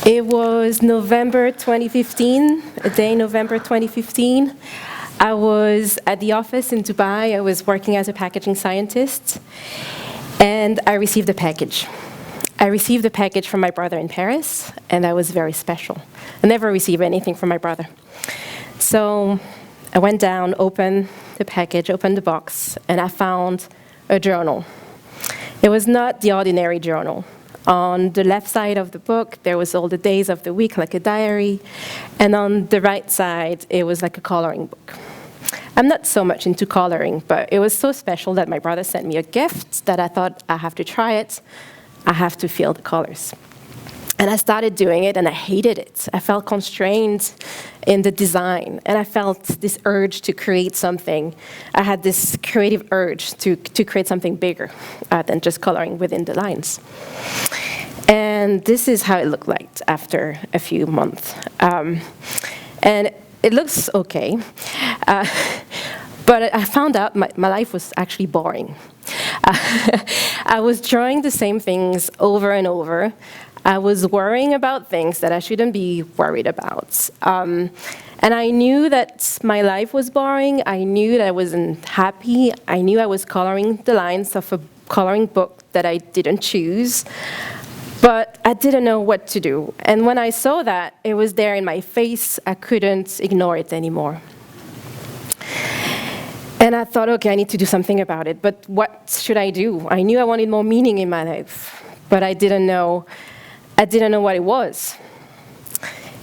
It was November 2015, a day in November 2015. I was at the office in Dubai. I was working as a packaging scientist, and I received a package. I received a package from my brother in Paris, and that was very special. I never received anything from my brother. So I went down, opened the package, opened the box, and I found a journal. It was not the ordinary journal. On the left side of the book, there was all the days of the week, like a diary, and on the right side, it was like a coloring book. I'm not so much into coloring, but it was so special that my brother sent me a gift that I thought I have to try it. I have to feel the colors. And I started doing it, and I hated it. I felt constrained in the design, and I felt this urge to create something. I had this creative urge to create something bigger than just coloring within the lines. And this is how it looked like after a few months. And it looks okay, but I found out my life was actually boring. I was drawing the same things over and over. I was worrying about things that I shouldn't be worried about. And I knew that my life was boring. I knew that I wasn't happy. I knew I was coloring the lines of a coloring book that I didn't choose. But I didn't know what to do. And when I saw that, it was there in my face. I couldn't ignore it anymore. And I thought, okay, I need to do something about it. But what should I do? I knew I wanted more meaning in my life, but I didn't know what it was.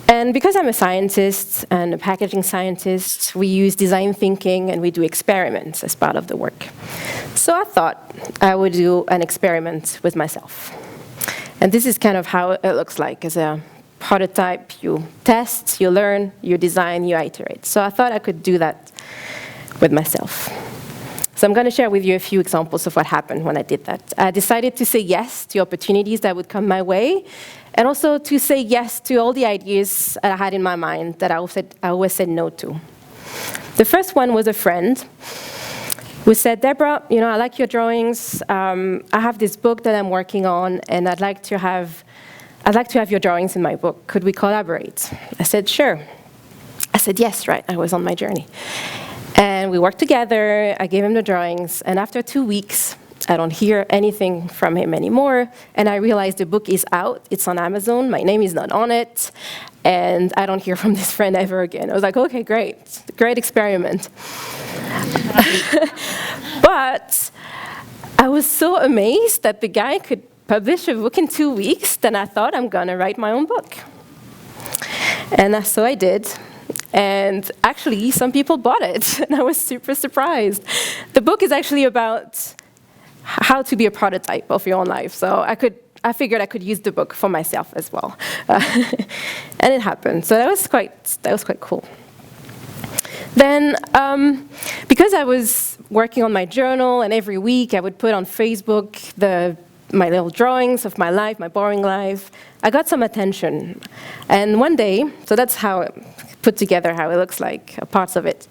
And because I'm a scientist and a packaging scientist, we use design thinking and we do experiments as part of the work. So I thought I would do an experiment with myself. And this is kind of how it looks like as a prototype. You test, you learn, you design, you iterate. So I thought I could do that with myself. So I'm going to share with you a few examples of what happened when I did that. I decided to say yes to opportunities that would come my way, and also to say yes to all the ideas that I had in my mind that I always said no to. The first one was a friend who said, Deborah, I like your drawings. I have this book that I'm working on, and I'd like to have your drawings in my book. Could we collaborate? I said, sure. I said, yes, right. I was on my journey. And we worked together. I gave him the drawings. And after 2 weeks, I don't hear anything from him anymore. And I realized the book is out. It's on Amazon. My name is not on it. And I don't hear from this friend ever again. I was like, okay, great. Great experiment. But I was so amazed that the guy could publish a book in 2 weeks that I thought I'm going to write my own book. And so I did. And actually, some people bought it, and I was super surprised. The book is actually about how to be a prototype of your own life. So I figured I could use the book for myself as well. And it happened. So that was quite cool. Then, because I was working on my journal, and every week I would put on Facebook my little drawings of my life, my boring life, I got some attention. And one day, so that's how I put together how it looks like, parts of it.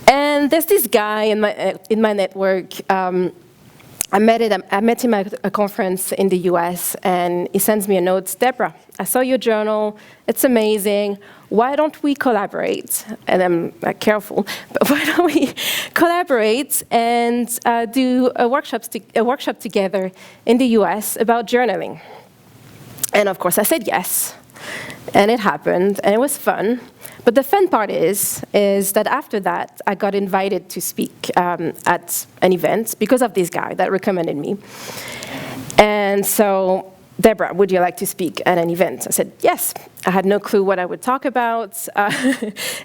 And there's this guy in my network. I met him at a conference in the US, and he sends me a note, Deborah, I saw your journal, it's amazing, why don't we collaborate? And I'm careful, but why don't we collaborate and do a workshop together in the US about journaling? And of course I said yes, and it happened, and it was fun. But the fun part is that after that, I got invited to speak at an event because of this guy that recommended me. And so, Deborah, would you like to speak at an event? I said, yes. I had no clue what I would talk about.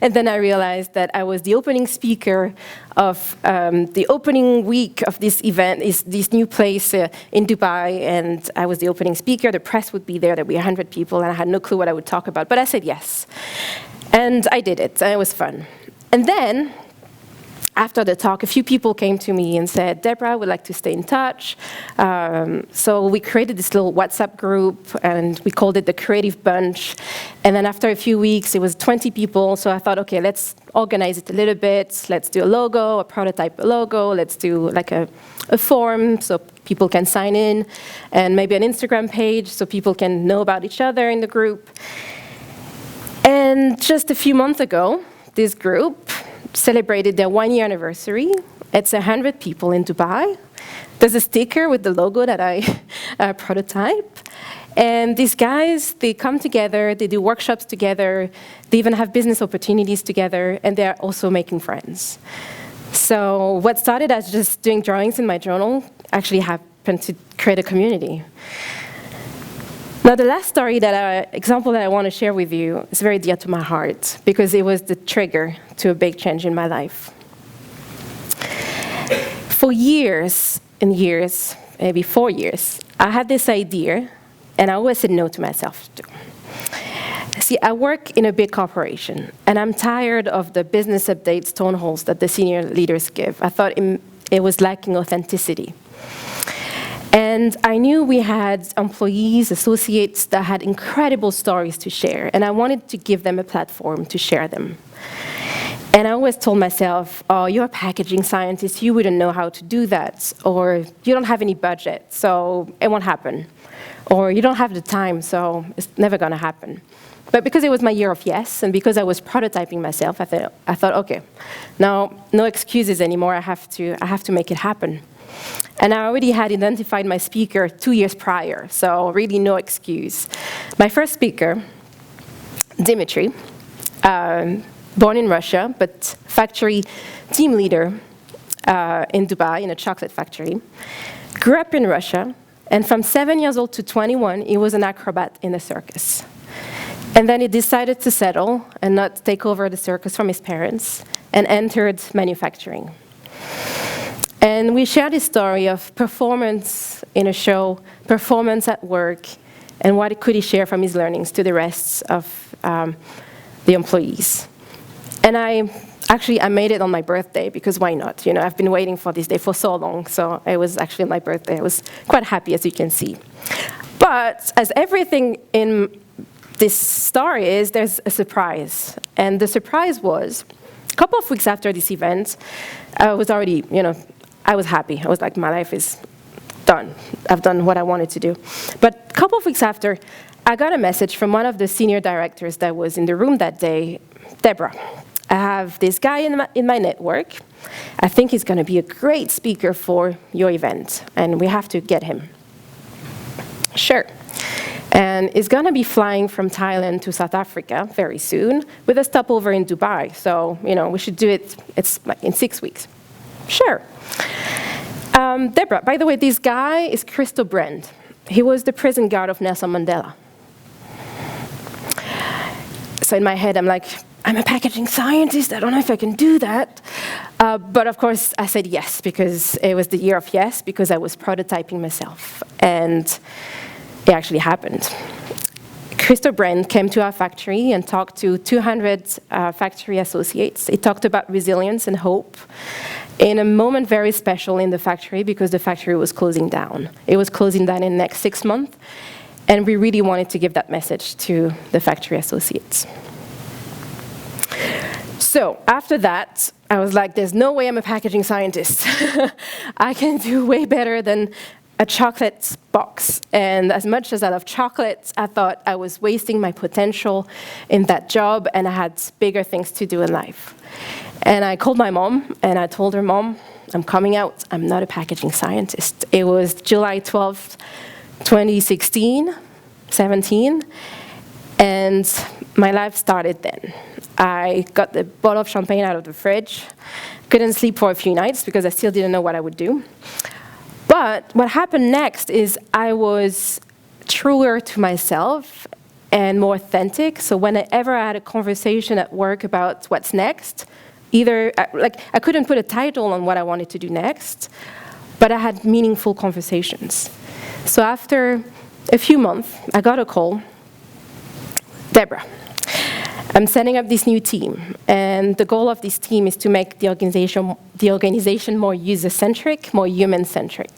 And then I realized that I was the opening speaker of the opening week of this event, is this new place in Dubai. And I was the opening speaker. The press would be there. There'd be 100 people. And I had no clue what I would talk about. But I said yes. And I did it, and it was fun. And then, after the talk, a few people came to me and said, Deborah, I would like to stay in touch. So we created this little WhatsApp group, and we called it the Creative Bunch. And then after a few weeks, it was 20 people, so I thought, okay, let's organize it a little bit. Let's do a logo, a prototype logo. Let's do like a form so people can sign in, and maybe an Instagram page so people can know about each other in the group. And just a few months ago, this group celebrated their 1-year anniversary. It's 100 people in Dubai. There's a sticker with the logo that I prototype. And these guys, they come together, they do workshops together, they even have business opportunities together, and they're also making friends. So what started as just doing drawings in my journal actually happened to create a community. Now, the last example that I want to share with you is very dear to my heart because it was the trigger to a big change in my life. For years and years, maybe 4 years, I had this idea, and I always said no to myself too. See, I work in a big corporation, and I'm tired of the business updates town halls that the senior leaders give. I thought it was lacking authenticity. And I knew we had employees, associates that had incredible stories to share, and I wanted to give them a platform to share them. And I always told myself, oh, you're a packaging scientist, you wouldn't know how to do that, or you don't have any budget, so it won't happen. Or you don't have the time, so it's never going to happen. But because it was my year of yes, and because I was prototyping myself, I thought, okay, now no excuses anymore. I have to make it happen. And I already had identified my speaker 2 years prior, so really no excuse. My first speaker, Dimitri, born in Russia, but factory team leader in Dubai in a chocolate factory, grew up in Russia. And from 7 years old to 21, he was an acrobat in a circus. And then he decided to settle and not take over the circus from his parents and entered manufacturing. And we shared his story of performance in a show, performance at work, and what could he share from his learnings to the rest of the employees. And I made it on my birthday, because why not? You know, I've been waiting for this day for so long, so it was actually my birthday. I was quite happy, as you can see. But as everything in this story is, there's a surprise. And the surprise was, a couple of weeks after this event, I was already, I was happy. I was like, my life is done. I've done what I wanted to do. But a couple of weeks after, I got a message from one of the senior directors that was in the room that day, Deborah. I have this guy in my network. I think he's going to be a great speaker for your event, and we have to get him. Sure. And he's going to be flying from Thailand to South Africa very soon with a stopover in Dubai. So, we should do it, it's like in 6 weeks. Sure. Deborah, by the way, this guy is Christo Brand. He was the prison guard of Nelson Mandela. So in my head, I'm like, I'm a packaging scientist, I don't know if I can do that. But of course, I said yes, because it was the year of yes, because I was prototyping myself. And it actually happened. Christo Brand came to our factory and talked to 200 factory associates. He talked about resilience and hope in a moment very special in the factory, because the factory was closing down. It was closing down in the next 6 months, and we really wanted to give that message to the factory associates. So after that, I was like, there's no way I'm a packaging scientist. I can do way better than a chocolate box. And as much as I love chocolates, I thought I was wasting my potential in that job, and I had bigger things to do in life. And I called my mom, and I told her, Mom, I'm coming out. I'm not a packaging scientist. It was July 12th, 2016, 17, and my life started then. I got the bottle of champagne out of the fridge, couldn't sleep for a few nights because I still didn't know what I would do. But what happened next is I was truer to myself and more authentic. So whenever I had a conversation at work about what's next, I couldn't put a title on what I wanted to do next, but I had meaningful conversations. So after a few months, I got a call. Deborah, I'm setting up this new team, and the goal of this team is to make the organization more user-centric, more human-centric.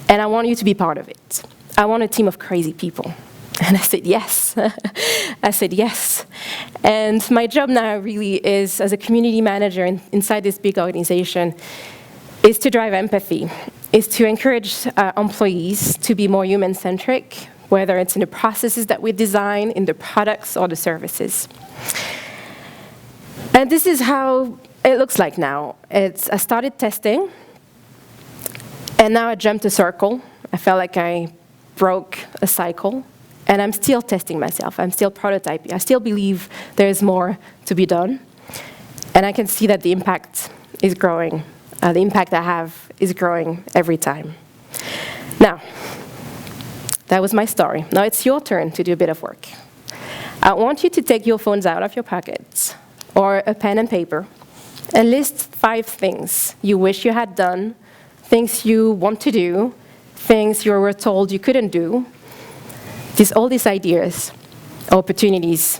And I want you to be part of it. I want a team of crazy people. And I said, yes. I said, yes. And my job now really is, as a community manager inside this big organization, is to drive empathy, is to encourage employees to be more human-centric, whether it's in the processes that we design, in the products or the services. And this is how it looks like now. I started testing, and now I jumped a circle. I felt like I broke a cycle, and I'm still testing myself. I'm still prototyping. I still believe there is more to be done, and I can see that the impact is growing. The impact I have is growing every time. Now, that was my story. Now it's your turn to do a bit of work. I want you to take your phones out of your pockets, or a pen and paper, and list 5 things you wish you had done, things you want to do, things you were told you couldn't do. All these ideas, opportunities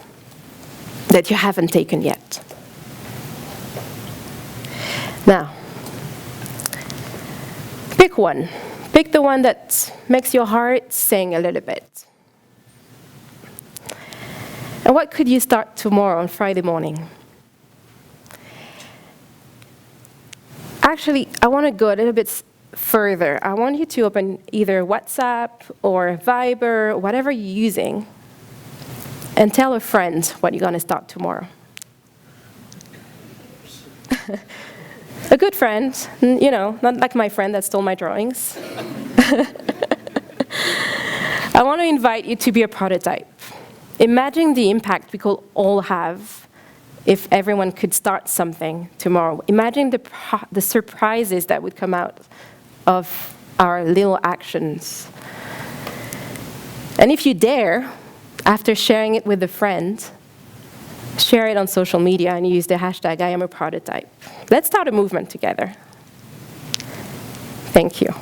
that you haven't taken yet. Now, pick one. Pick the one that makes your heart sing a little bit. And what could you start tomorrow on Friday morning? Actually, I want to go a little bit further. I want you to open either WhatsApp or Viber, whatever you're using, and tell a friend what you're going to start tomorrow. A good friend, not like my friend that stole my drawings. I want to invite you to be a prototype. Imagine the impact we could all have if everyone could start something tomorrow. Imagine the surprises that would come out of our little actions. And if you dare, after sharing it with a friend, share it on social media and use the hashtag #IamAPrototype. Let's start a movement together. Thank you.